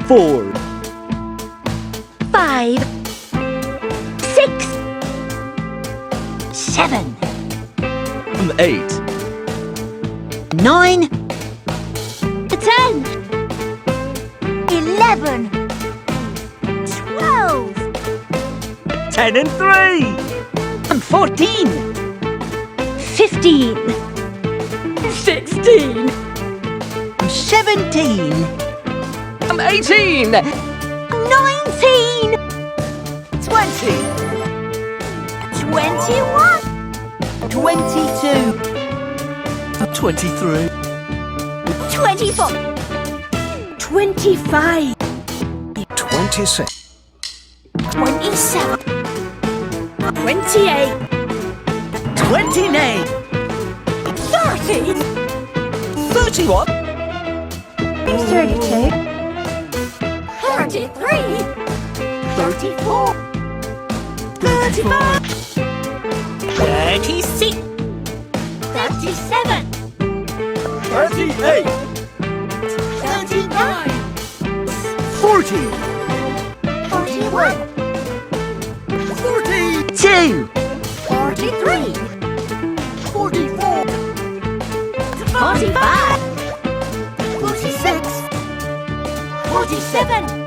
4, 5, 6, 7, 8, 9, 10, 11, 12, 10 and 3, 14, 15, 16, 17, 18, 19, 20, 21, 22, 23, 24, 25, 26, 27, 28, 29, 30, 31, 32, 33, 34, 35, 36, 37, 38, 39, 40, 41, 42, 43, 44, 45, 46, 47,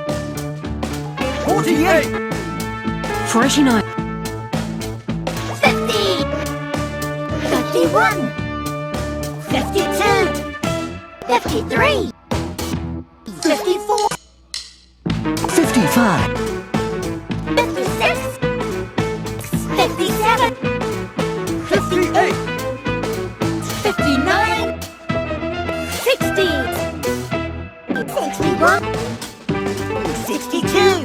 48, 49, 50, 51, 52, 53, 54, 55, 56, 57, 58, 59, 60, 61, 62,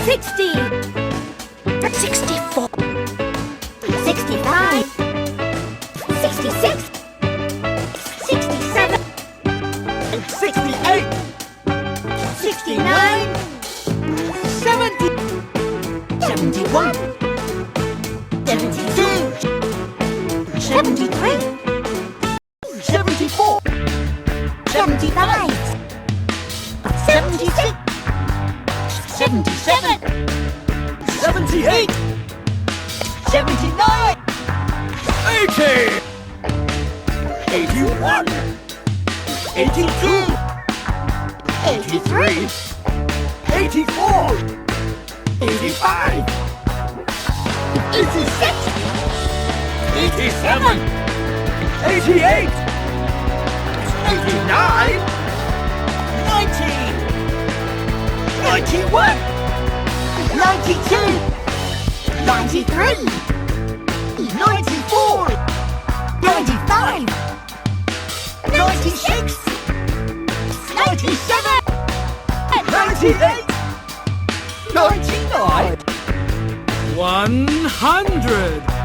60, 64, 65, 66, 67, 68, 69, 70, 71, 72, 73, 74, 75, 76, 77, 78, 79, 80, 81, 82, 83, 84, 85, 86, 87, 88, 89, 90, 91, 92, 93, 94, 95, 96, 97, 98, 99, 100.